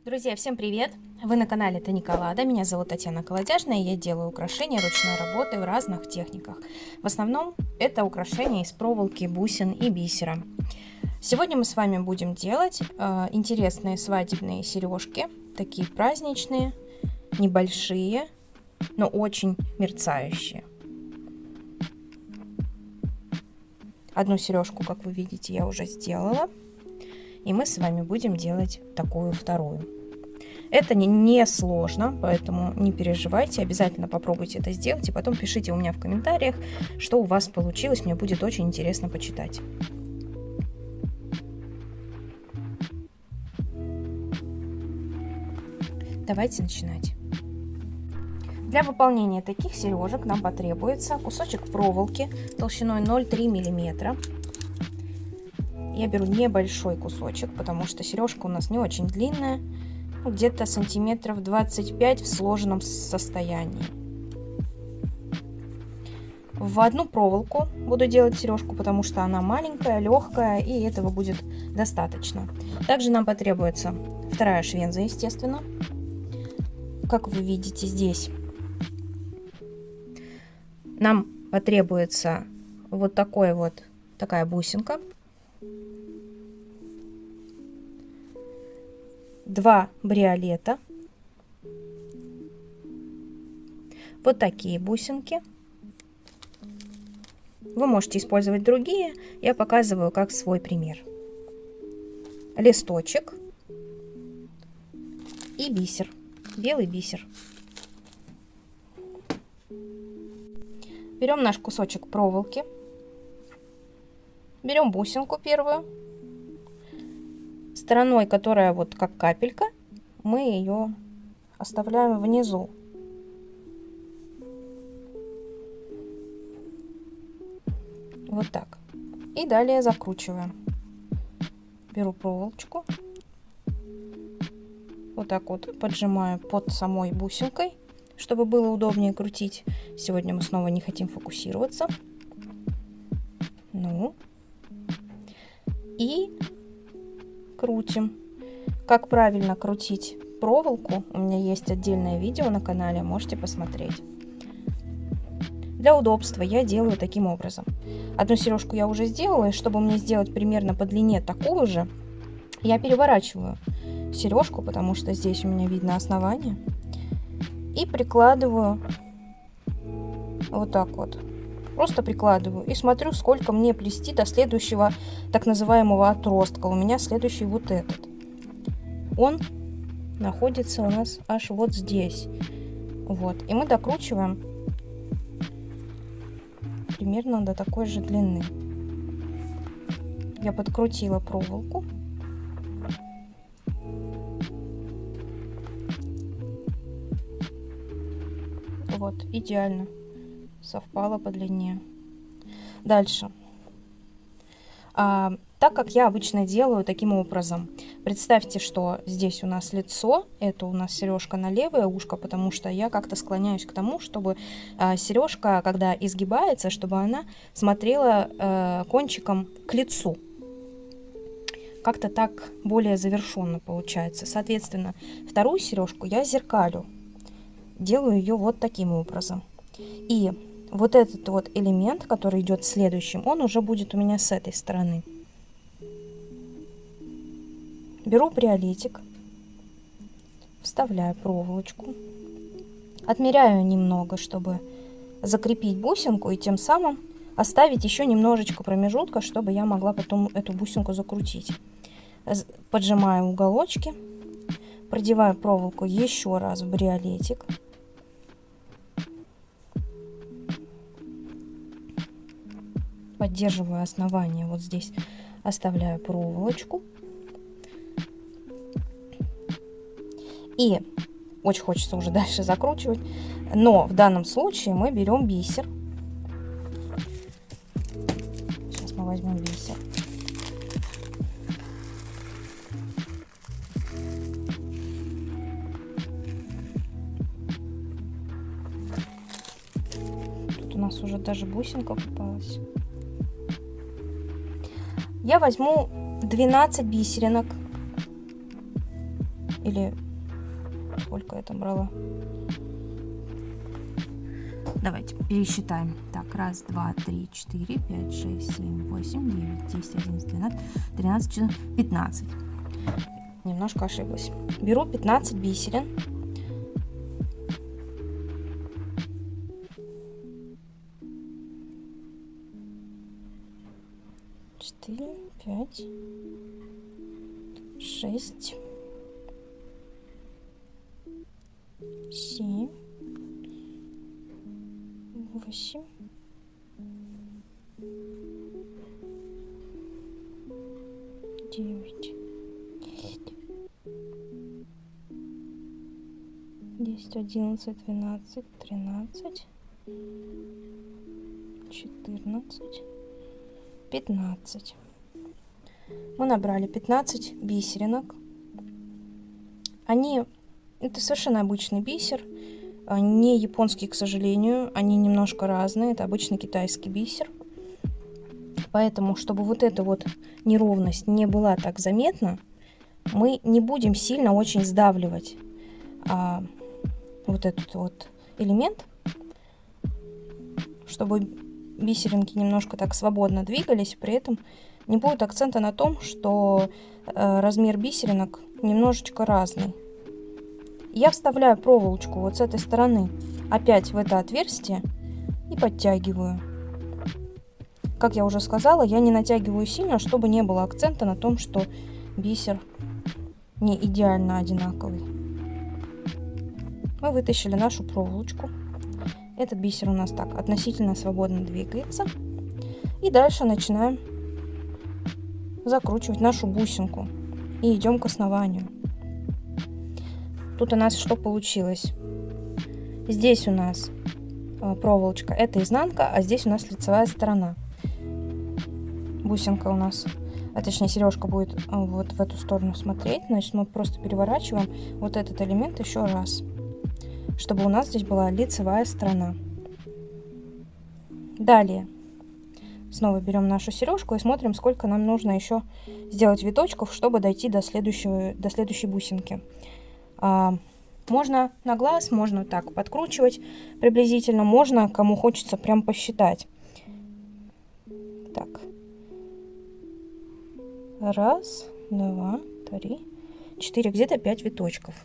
Друзья, всем привет! Вы на канале Таниколада. Меня зовут Татьяна Колодяжная, и я делаю украшения ручной работы в разных техниках. В основном это украшения из проволоки, бусин и бисера. Сегодня мы с вами будем делать интересные свадебные сережки, такие праздничные, небольшие, но очень мерцающие. Одну сережку, как вы видите, я уже сделала, и мы с вами будем делать такую вторую. Это не сложно, поэтому не переживайте, обязательно попробуйте это сделать, и потом пишите у меня в комментариях, что у вас получилось, мне будет очень интересно почитать. Давайте начинать. Для выполнения таких сережек нам потребуется кусочек проволоки толщиной 0,3 мм. Я беру небольшой кусочек, потому что сережка у нас не очень длинная, где-то сантиметров 25 в сложенном состоянии. В одну проволоку буду делать сережку, потому что она маленькая, легкая, и этого будет достаточно. Также нам потребуется вторая швенза, естественно. Как вы видите здесь, нам потребуется вот такая бусинка. 2 бриолета, вот такие бусинки. Вы можете использовать другие, я показываю как свой пример. Листочек и бисер, белый бисер. Берем наш кусочек проволоки, берем бусинку первую. Стороной, которая вот как капелька, мы ее оставляем внизу. Вот так. И далее закручиваем. Беру проволочку. Вот так вот поджимаю под самой бусинкой, чтобы было удобнее крутить. Сегодня мы снова не хотим фокусироваться. Ну. И крутим. Как правильно крутить проволоку, у меня есть отдельное видео на канале, можете посмотреть. Для удобства я делаю таким образом. Одну сережку я уже сделала, и чтобы мне сделать примерно по длине такую же, я переворачиваю сережку, потому что здесь у меня видно основание, и прикладываю вот так вот. Просто прикладываю и смотрю, сколько мне плести до следующего так называемого отростка. У меня следующий вот этот. Он находится у нас аж вот здесь. Вот. И мы докручиваем примерно до такой же длины. Я подкрутила проволоку. Вот, идеально совпало по длине. Дальше. Так как я обычно делаю таким образом. Представьте, что здесь у нас лицо, это у нас сережка на левое ушко, потому что я как-то склоняюсь к тому, чтобы сережка, когда изгибается, чтобы она смотрела кончиком к лицу. Как-то так более завершенно получается. Соответственно, вторую сережку я зеркалю. Делаю ее вот таким образом. И вот этот вот элемент, который идет следующим, он уже будет у меня с этой стороны. Беру бриолетик, вставляю проволочку, отмеряю немного, чтобы закрепить бусинку и тем самым оставить еще немножечко промежутка, чтобы я могла потом эту бусинку закрутить. Поджимаю уголочки, продеваю проволоку еще раз в бриолетик. Поддерживаю основание, вот здесь оставляю проволочку. И очень хочется уже дальше закручивать, но в данном случае мы берем бисер. Сейчас мы возьмем бисер. Тут у нас уже даже бусинка попалась. Я возьму 12 бисеринок. Или сколько я там брала? Давайте пересчитаем. Так, 1, 2, 3, 4, 5, 6, 7, 8, 9, 10, 11, 12, 13, 14, 15. Немножко ошиблась. Беру 15 бисерин. Четыре, 5, 6, 7, 8, 9, 10, 11, 12, 13, 14, 15. Мы набрали 15 бисеринок. Это совершенно обычный бисер, не японский, к сожалению. Они немножко разные. Это обычный китайский бисер. Поэтому, чтобы вот эта вот неровность не была так заметна, мы не будем сильно очень сдавливать вот этот вот элемент, чтобы бисеринки немножко так свободно двигались, при этом не будет акцента на том, что размер бисеринок немножечко разный. Я вставляю проволочку вот с этой стороны опять в это отверстие и подтягиваю. Как я уже сказала, я не натягиваю сильно, чтобы не было акцента на том, что бисер не идеально одинаковый. Мы вытащили нашу проволочку. Этот бисер у нас так относительно свободно двигается. И дальше начинаем закручивать нашу бусинку. И идем к основанию. Тут у нас что получилось? Здесь у нас проволочка, это изнанка, а здесь у нас лицевая сторона. Бусинка у нас, точнее сережка будет вот в эту сторону смотреть. Значит, мы просто переворачиваем вот этот элемент еще раз, чтобы у нас здесь была лицевая сторона. Далее снова берем нашу сережку и смотрим, сколько нам нужно еще сделать виточков, чтобы дойти до следующей бусинки. Можно на глаз, можно так подкручивать приблизительно, можно, кому хочется, прям посчитать. Так. 1, 2, 3, 4, где-то 5 виточков.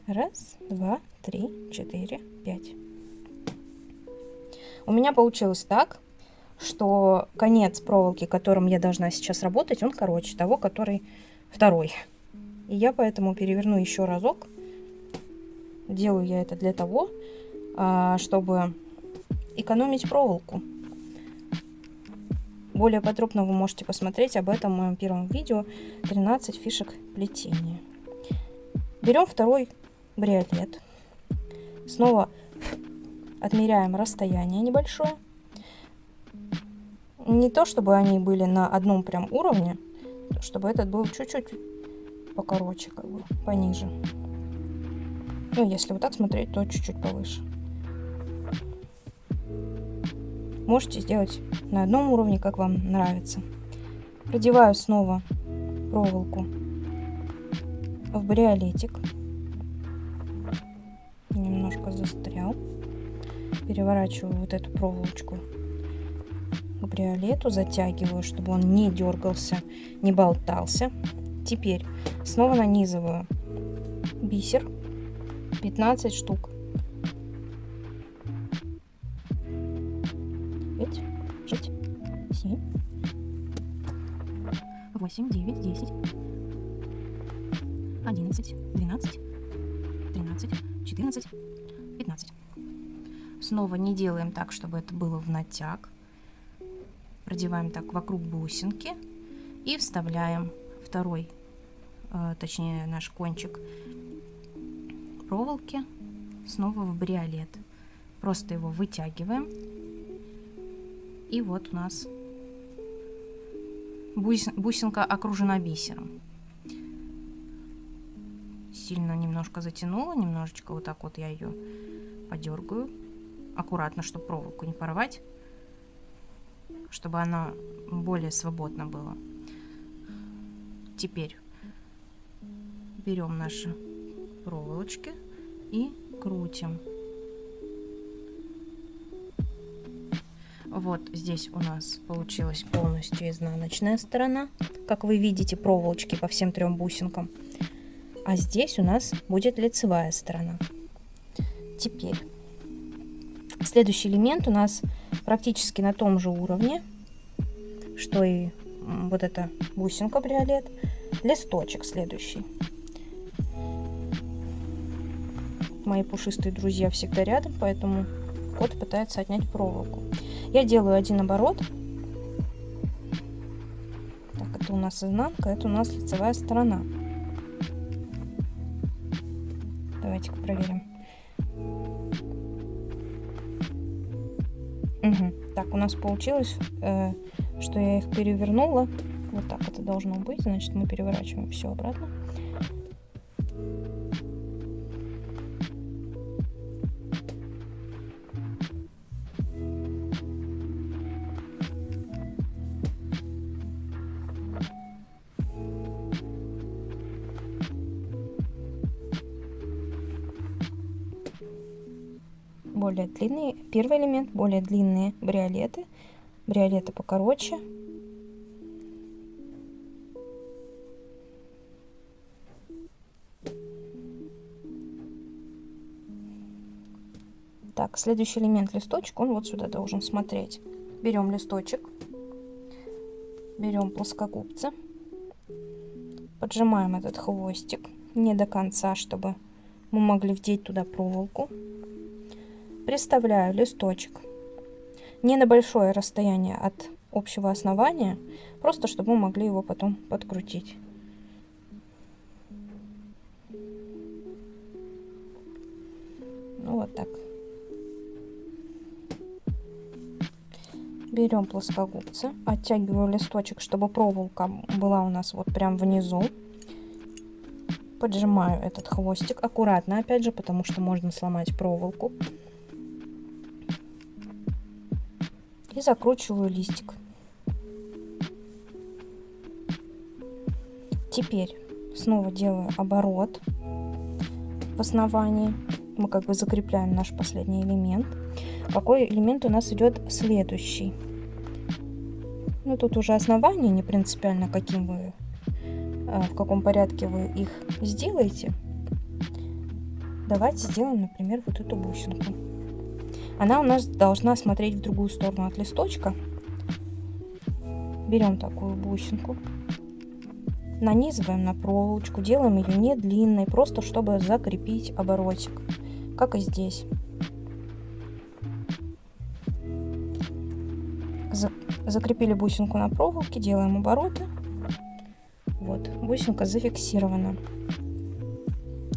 1, 2, 3, 4, 5. У меня получилось так, что конец проволоки, которым я должна сейчас работать, он короче того, который второй. И я поэтому переверну еще разок. Делаю я это для того, чтобы экономить проволоку. Более подробно вы можете посмотреть об этом в моем первом видео 13 фишек плетения. Берем второй бриолет. Снова отмеряем расстояние небольшое. Не то, чтобы они были на одном прям уровне, чтобы этот был чуть-чуть покороче, как бы пониже. Ну, если вот так смотреть, то чуть-чуть повыше. Можете сделать на одном уровне, как вам нравится. Продеваю снова проволоку в бриолетик. Немножко застрял. Переворачиваю вот эту проволочку к бриолету, затягиваю, чтобы он не дергался, не болтался. Теперь снова нанизываю бисер, 15 штук. 5, 6, 7, 8, 9, 10, 11, 12, 13, 14, 15. Снова не делаем так, чтобы это было в натяг. Продеваем так вокруг бусинки и вставляем второй, точнее наш кончик проволоки снова в бриолет. Просто его вытягиваем. И вот у нас бусинка окружена бисером. Сильно немножко затянула, немножечко вот так вот я ее подергаю. Аккуратно, чтобы проволоку не порвать. чтобы она более свободно была. Теперь берем наши проволочки и крутим. Вот здесь у нас получилась полностью изнаночная сторона. Как вы видите, проволочки по всем 3 бусинкам. А здесь у нас будет лицевая сторона. Теперь следующий элемент у нас практически на том же уровне, что и вот эта бусинка бриолет. Листочек следующий. Мои пушистые друзья всегда рядом, поэтому кот пытается отнять проволоку. Я делаю один оборот. Так, это у нас изнанка, это у нас лицевая сторона. Давайте-ка проверим. Угу. Так, у нас получилось, что я их перевернула. Вот так это должно быть. Значит, мы переворачиваем все обратно. Более длинные, первый элемент, более длинные бриолеты, бриолеты покороче. Так, следующий элемент листочек, он вот сюда должен смотреть. Берем листочек, берем плоскогубцы, поджимаем этот хвостик не до конца, чтобы мы могли вдеть туда проволоку. Приставляю листочек не на большое расстояние от общего основания, просто чтобы мы могли его потом подкрутить. Ну вот так. Берем плоскогубцы, оттягиваю листочек, чтобы проволока была у нас вот прям внизу. Поджимаю этот хвостик аккуратно, опять же, потому что можно сломать проволоку. И закручиваю листик. Теперь снова делаю оборот в основании. Мы как бы закрепляем наш последний элемент. Какой элемент у нас идет следующий? Ну, тут уже основание, не принципиально, каким вы, в каком порядке вы их сделаете. Давайте сделаем, например, вот эту бусинку. Она у нас должна смотреть в другую сторону от листочка. Берем такую бусинку, нанизываем на проволочку, делаем ее не длинной, просто чтобы закрепить оборотик, как и здесь. Закрепили бусинку на проволоке, делаем обороты. Вот, бусинка зафиксирована.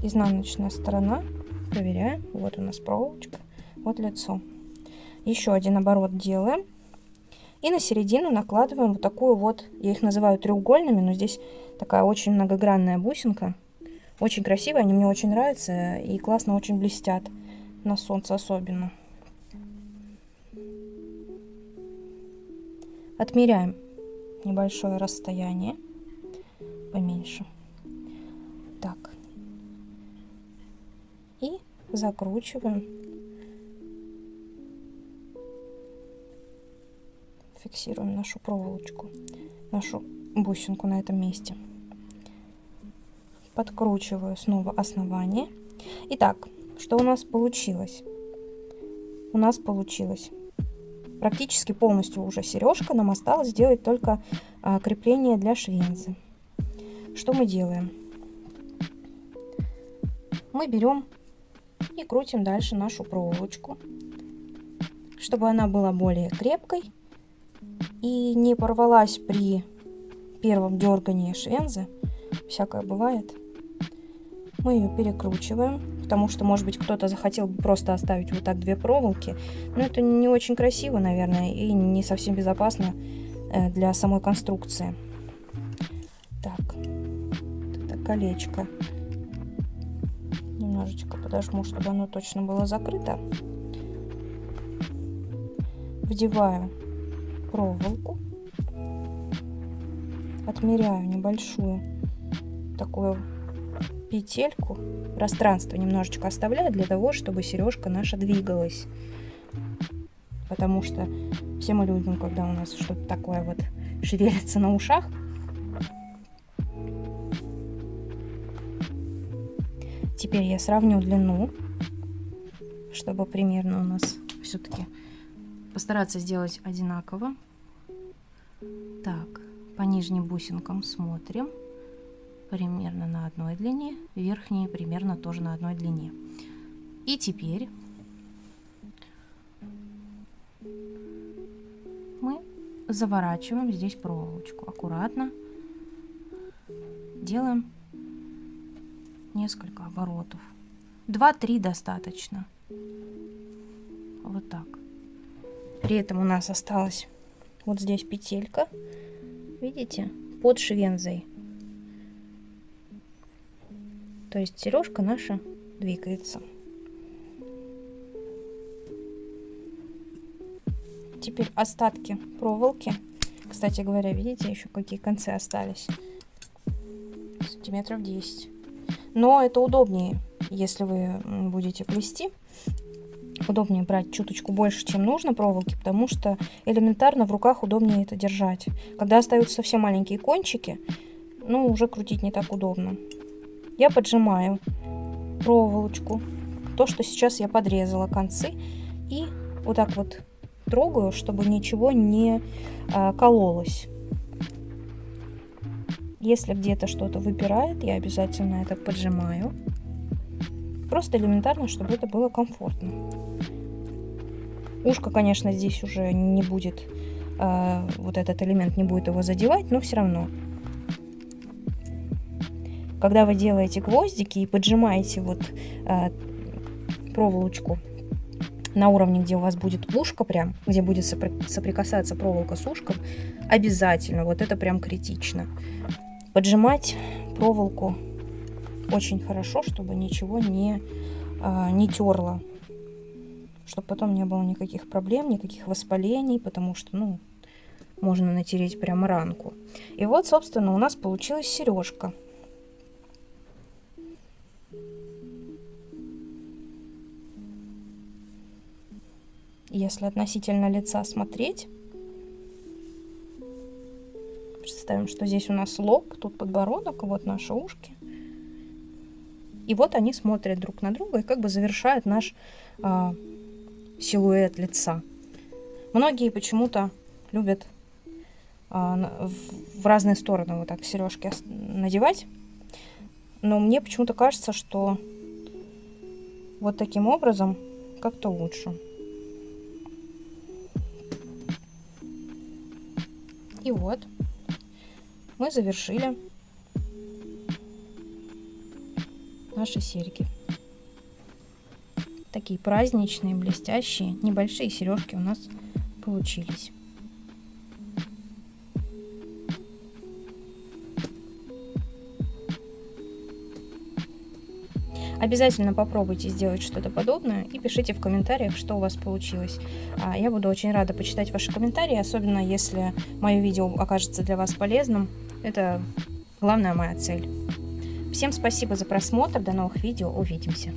Изнаночная сторона, проверяем. Вот у нас проволочка. Вот лицо. Еще один оборот делаем. И на середину накладываем вот такую вот, я их называю треугольными, но здесь такая очень многогранная бусинка. Очень красивая, они мне очень нравятся и классно очень блестят. На солнце особенно. Отмеряем небольшое расстояние. Поменьше. Так. И закручиваем. Фиксируем нашу проволочку, нашу бусинку на этом месте. Подкручиваю снова основание. Итак, что у нас получилось? У нас получилось практически полностью уже сережка. Нам осталось сделать только крепление для швензы. Что мы делаем? Мы берем и крутим дальше нашу проволочку, чтобы она была более крепкой и не порвалась при первом дергании швензы. Всякое бывает. Мы ее перекручиваем, потому что, может быть, кто-то захотел бы просто оставить вот так 2 проволоки, но это не очень красиво, наверное, и не совсем безопасно для самой конструкции. Так, это колечко немножечко подожму, чтобы оно точно было закрыто. Вдеваю проволоку, отмеряю небольшую такую петельку, пространство немножечко оставляю для того, чтобы сережка наша двигалась, потому что все мы любим, когда у нас что-то такое вот шевелится на ушах. Теперь я сравню длину, чтобы примерно у нас все-таки постараться сделать одинаково. Так, по нижним бусинкам смотрим. Примерно на одной длине, верхние примерно тоже на одной длине. И теперь мы заворачиваем здесь проволочку. Аккуратно делаем несколько оборотов. 2-3 достаточно. Вот так. При этом у нас осталась вот здесь петелька. Видите? Под швензой. То есть сережка наша двигается. Теперь остатки проволоки. Кстати говоря, видите, еще какие концы остались? Сантиметров 10. Но это удобнее, если вы будете плести. Удобнее брать чуточку больше, чем нужно проволоки, потому что элементарно в руках удобнее это держать. Когда остаются совсем маленькие кончики, ну, уже крутить не так удобно. Я поджимаю проволочку, то, что сейчас я подрезала концы, и вот так вот трогаю, чтобы ничего не кололось. Если где-то что-то выпирает, я обязательно это поджимаю. Просто элементарно, чтобы это было комфортно. Ушко, конечно, здесь уже не будет, вот этот элемент не будет его задевать, но все равно. Когда вы делаете гвоздики и поджимаете вот проволочку на уровне, где у вас будет ушко прям, где будет соприкасаться проволока с ушком, обязательно, вот это прям критично. Поджимать проволоку очень хорошо, чтобы ничего не терло, чтобы потом не было никаких проблем, никаких воспалений, потому что, ну, можно натереть прямо ранку. И вот, собственно, у нас получилась сережка. Если относительно лица смотреть, представим, что здесь у нас лоб, тут подбородок, вот наши ушки. И вот они смотрят друг на друга и как бы завершают наш силуэт лица. Многие почему-то любят в разные стороны вот так сережки надевать. Но мне почему-то кажется, что вот таким образом как-то лучше. И вот мы завершили наши серьги. Такие праздничные, блестящие, небольшие сережки у нас получились. Обязательно попробуйте сделать что-то подобное и пишите в комментариях, что у вас получилось. Я буду очень рада почитать ваши комментарии, особенно если мое видео окажется для вас полезным. Это главная моя цель. Всем спасибо за просмотр, до новых видео, увидимся.